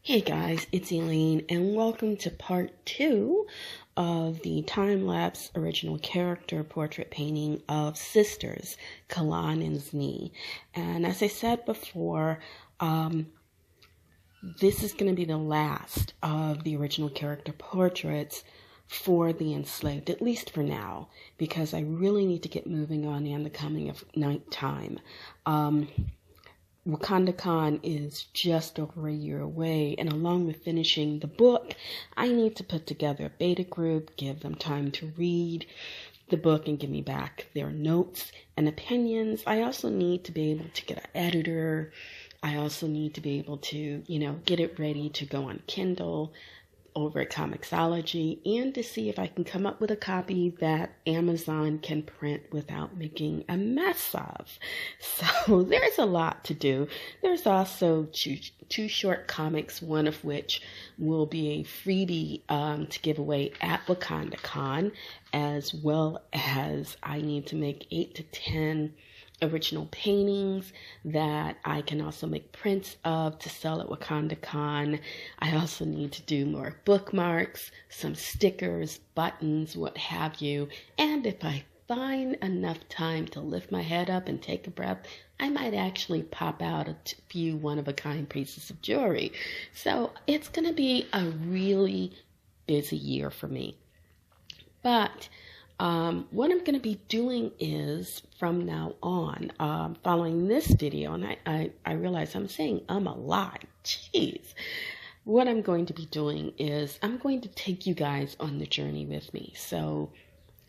Hey guys, it's Elaine, and welcome to part 2 of the time-lapse original character portrait painting of Sisters, Kalan and Zni. And as I said before, this is going to be the last of the original character portraits for the Enslaved, at least for now, because I really need to get moving on and the coming of nighttime. WakandaCon is just over a year away, and along with finishing the book, I need to put together a beta group, give them time to read the book and give me back their notes and opinions. I also need to be able to get an editor. I also need to be able to, get it ready to go on Kindle over at Comixology, and to see if I can come up with a copy that Amazon can print without making a mess of. So there's a lot to do. There's also two short comics, one of which will be a freebie to give away at WakandaCon, as well as I need to make 8 to 10 original paintings that I can also make prints of to sell at WakandaCon. I also need to do more bookmarks, some stickers, buttons, what have you. And if I find enough time to lift my head up and take a breath, I might actually pop out a few one-of-a-kind pieces of jewelry. So it's going to be a really busy year for me. But what I'm going to be doing is, from now on, following this video, and I realize I'm saying a lot, jeez. What I'm going to be doing is I'm going to take you guys on the journey with me. So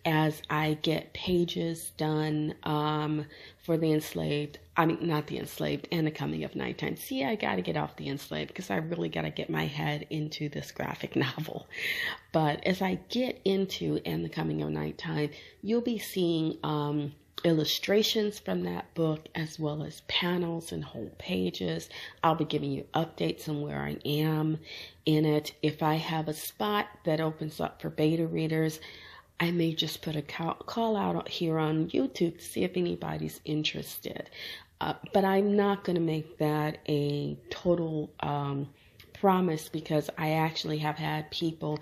as I get pages done for the Enslaved, not the Enslaved, and the Coming of Nighttime. See, I got to get off the Enslaved because I really got to get my head into this graphic novel. But as I get into And the Coming of Nighttime, you'll be seeing illustrations from that book, as well as panels and whole pages. I'll be giving you updates on where I am in it. If I have a spot that opens up for beta readers, I may just put a call out here on YouTube to see if anybody's interested. But I'm not going to make that a total promise, because I actually have had people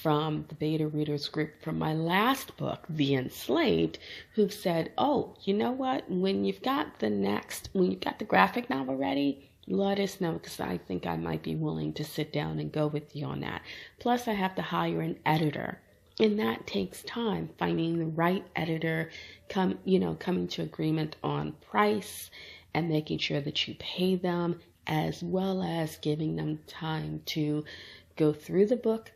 from the beta readers group from my last book, The Enslaved, who've said, oh, you know what? When you've got the graphic novel ready, let us know, because I think I might be willing to sit down and go with you on that. Plus, I have to hire an editor. And that takes time, finding the right editor, coming to agreement on price and making sure that you pay them, as well as giving them time to go through the book,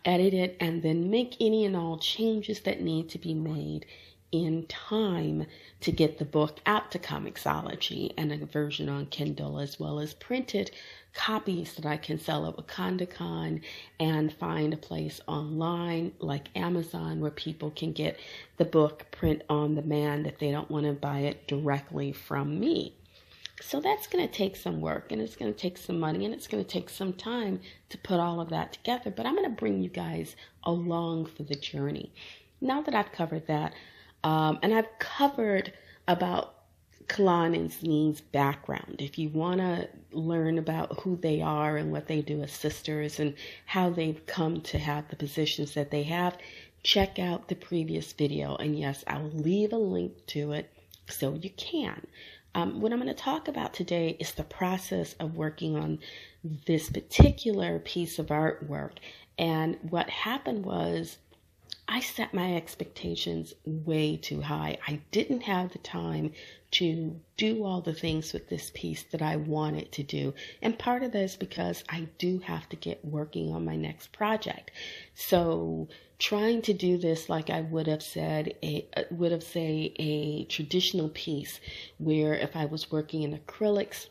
edit it, and then make any and all changes that need to be made in time to get the book out to Comixology and a version on Kindle, as well as printed copies that I can sell at WakandaCon and find a place online like Amazon where people can get the book print on demand if they don't want to buy it directly from me. So that's going to take some work, and it's going to take some money, and it's going to take some time to put all of that together. But I'm going to bring you guys along for the journey. Now that I've covered that, and I've covered about Kalan and Zni's background. If you want to learn about who they are and what they do as sisters and how they've come to have the positions that they have, check out the previous video. And yes, I will leave a link to it so you can. What I'm going to talk about today is the process of working on this particular piece of artwork. And what happened was, I set my expectations way too high. I didn't have the time to do all the things with this piece that I wanted to do. And part of that is because I do have to get working on my next project. So trying to do this like I would have said a traditional piece, where if I was working in acrylics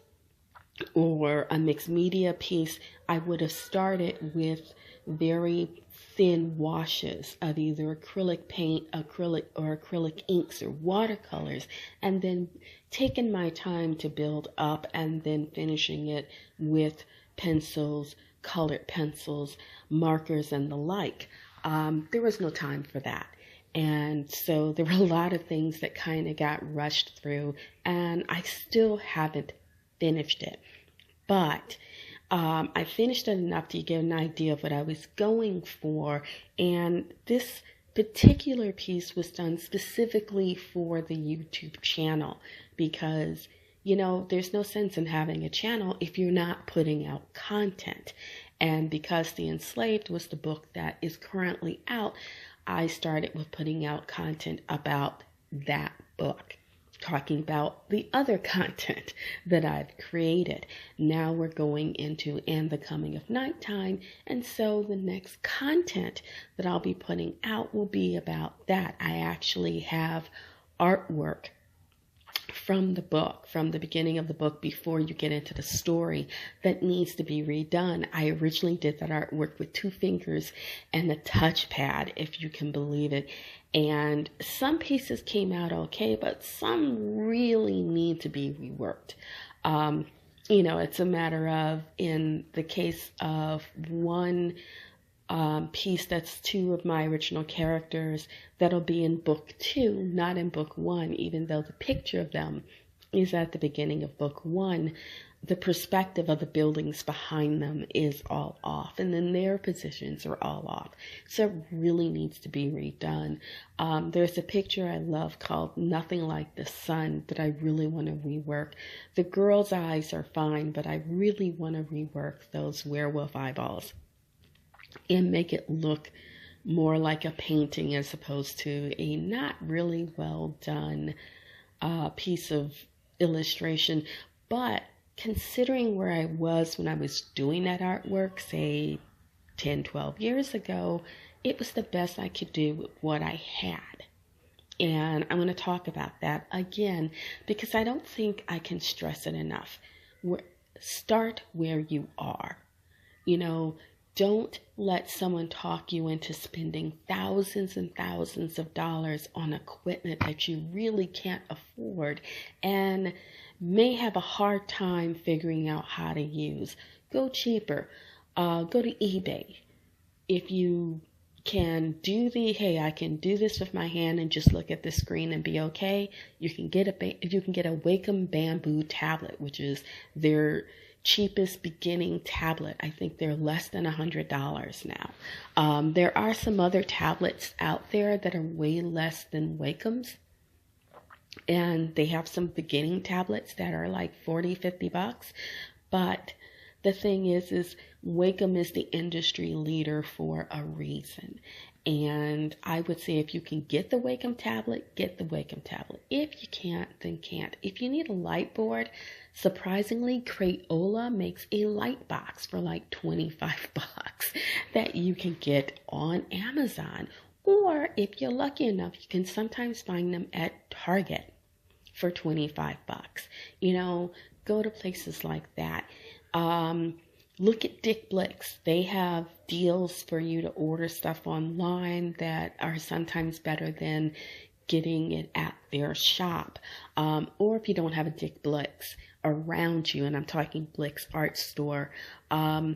or a mixed media piece, I would have started with very thin washes of either acrylic paint, acrylic inks, or watercolors, and then taking my time to build up, and then finishing it with pencils, colored pencils, markers, and the like. There was no time for that. And so there were a lot of things that kind of got rushed through, and I still haven't finished it. But I finished it enough to get an idea of what I was going for, and this particular piece was done specifically for the YouTube channel because, there's no sense in having a channel if you're not putting out content. And because The Enslaved was the book that is currently out, I started with putting out content about that book, talking about the other content that I've created. Now we're going into And the Coming of Nighttime, and so the next content that I'll be putting out will be about that. I actually have artwork from the book, from the beginning of the book before you get into the story, that needs to be redone. I originally did that artwork with 2 fingers and a touchpad, if you can believe it. And some pieces came out okay, but some really need to be reworked. It's a matter of, in the case of one piece that's 2 of my original characters, that'll be in book 2, not in book 1, even though the picture of them is at the beginning of book 1. The perspective of the buildings behind them is all off, and then their positions are all off. So it really needs to be redone. There's a picture I love called Nothing Like the Sun that I really want to rework. The girl's eyes are fine, but I really want to rework those werewolf eyeballs and make it look more like a painting as opposed to a not really well done piece of illustration. But considering where I was when I was doing that artwork, say 10, 12 years ago, it was the best I could do with what I had. And I'm going to talk about that again because I don't think I can stress it enough. Start where you are. Don't let someone talk you into spending thousands and thousands of dollars on equipment that you really can't afford and may have a hard time figuring out how to use. Go cheaper. Go to eBay. If you can do I can do this with my hand and just look at the screen and be okay, you can get a Wacom bamboo tablet, which is their cheapest beginning tablet. I think they're less than $100 now. There are some other tablets out there that are way less than Wacom's, and they have some beginning tablets that are like $40-50. But the thing is Wacom is the industry leader for a reason. And I would say if you can get the Wacom tablet, get the Wacom tablet. If you can't, then can't. If you need a light board, surprisingly, Crayola makes a light box for like $25 that you can get on Amazon. Or if you're lucky enough, you can sometimes find them at Target for $25. Go to places like that. Look at Dick Blick's. They have deals for you to order stuff online that are sometimes better than getting it at their shop. Or if you don't have a Dick Blick's around you, and I'm talking Blick's art store, go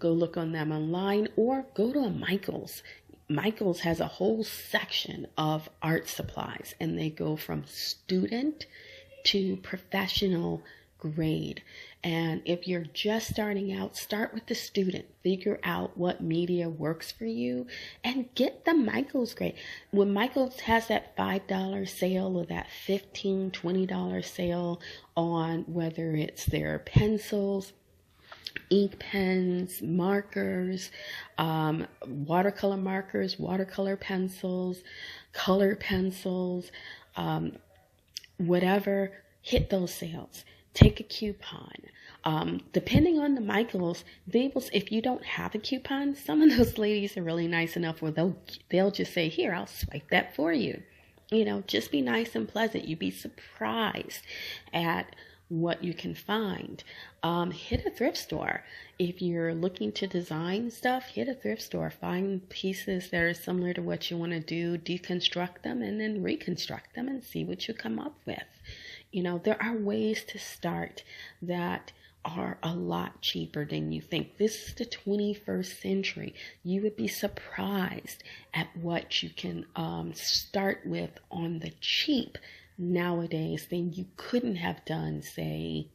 look on them online or go to a Michael's. Michael's has a whole section of art supplies, and they go from student to professional grade. And if you're just starting out, start with the student. Figure out what media works for you and get the Michael's grade. When Michael's has that $5 sale or that $15, $20 sale on whether it's their pencils, ink pens, markers, watercolor markers, watercolor pencils, color pencils, whatever, hit those sales. Take a coupon. Depending on the Michaels, if you don't have a coupon, some of those ladies are really nice enough where they'll just say, here, I'll swipe that for you. Just be nice and pleasant. You'd be surprised at what you can find. Hit a thrift store. If you're looking to design stuff, hit a thrift store. Find pieces that are similar to what you want to do, deconstruct them, and then reconstruct them and see what you come up with. There are ways to start that are a lot cheaper than you think. This is the 21st century. You would be surprised at what you can start with on the cheap nowadays than you couldn't have done, say,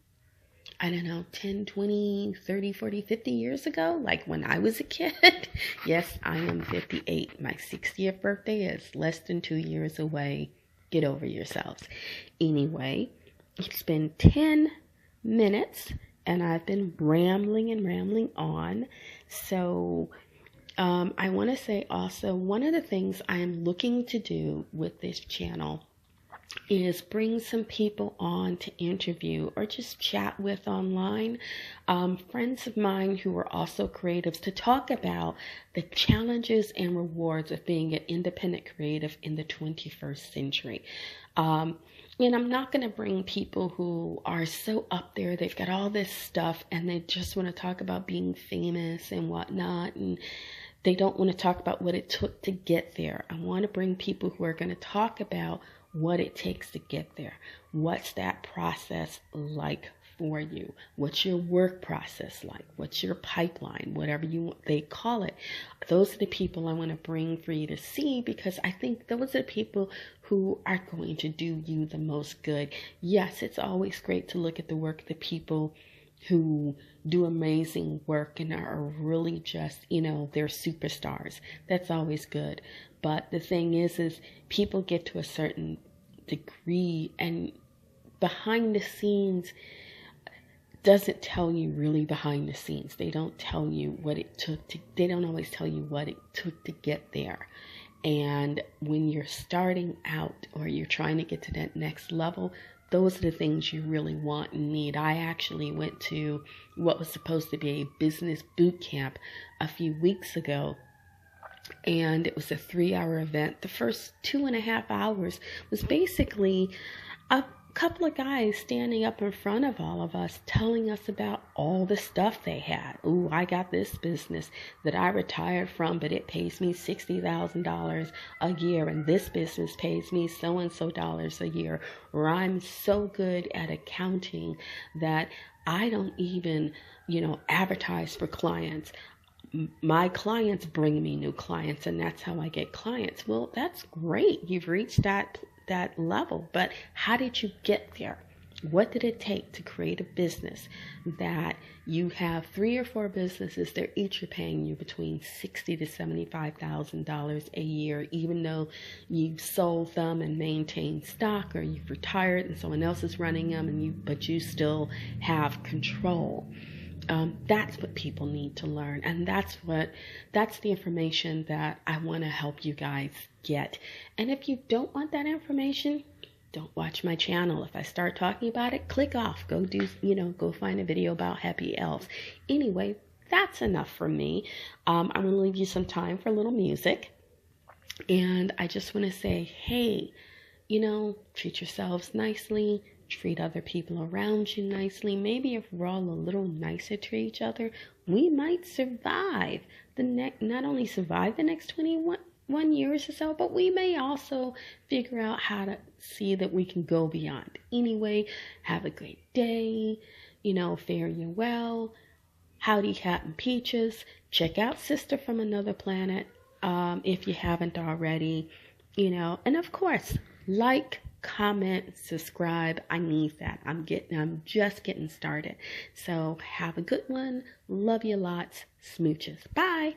I don't know, 10, 20, 30, 40, 50 years ago, like when I was a kid. Yes, I am 58. My 60th birthday is less than 2 years away. Get over yourselves. Anyway, it's been 10 minutes and I've been rambling on. So I want to say also, one of the things I am looking to do with this channel is bring some people on to interview or just chat with online, friends of mine who are also creatives, to talk about the challenges and rewards of being an independent creative in the 21st century. And I'm not going to bring people who are so up there, they've got all this stuff and they just want to talk about being famous and whatnot, and they don't want to talk about what it took to get there. I want to bring people who are going to talk about what it takes to get there. What's that process like for you? What's your work process like? What's your pipeline? Whatever they call it. Those are the people I want to bring for you to see, because I think those are the people who are going to do you the most good. Yes, it's always great to look at the work of the people who do amazing work and are really just, they're superstars. That's always good. But the thing is people get to a certain degree and behind the scenes doesn't tell you really behind the scenes. They don't tell you what it took they don't always tell you what it took to get there. And when you're starting out or you're trying to get to that next level, those are the things you really want and need. I actually went to what was supposed to be a business boot camp a few weeks ago, and it was a 3-hour event. The first 2.5 hours was basically a couple of guys standing up in front of all of us telling us about all the stuff they had. Ooh, I got this business that I retired from, but it pays me $60,000 a year, and this business pays me so-and-so dollars a year, or I'm so good at accounting that I don't even, advertise for clients. My clients bring me new clients, and that's how I get clients. Well, that's great. You've reached that level, but how did you get there? What did it take to create a business that you have 3 or 4 businesses, they're each are paying you between $60,000 to $75,000 a year, even though you've sold them and maintained stock, or you've retired and someone else is running them, but you still have control. That's what people need to learn, and that's the information that I want to help you guys get. And if you don't want that information, don't watch my channel. If I start talking about it, click off. Go find a video about happy elves. Anyway, that's enough for me. I'm going to leave you some time for a little music, and I just want to say, hey, treat yourselves nicely. Treat other people around you nicely. Maybe if we're all a little nicer to each other, we might survive not only survive the next 21 years or so, but we may also figure out how to see that we can go beyond. Anyway, have a great day. Fare you well. Howdy, Cat and Peaches. Check out Sister from Another Planet if you haven't already. And of course, like, comment, subscribe. I need that. I'm just getting started. So have a good one. Love you lots. Smooches. Bye.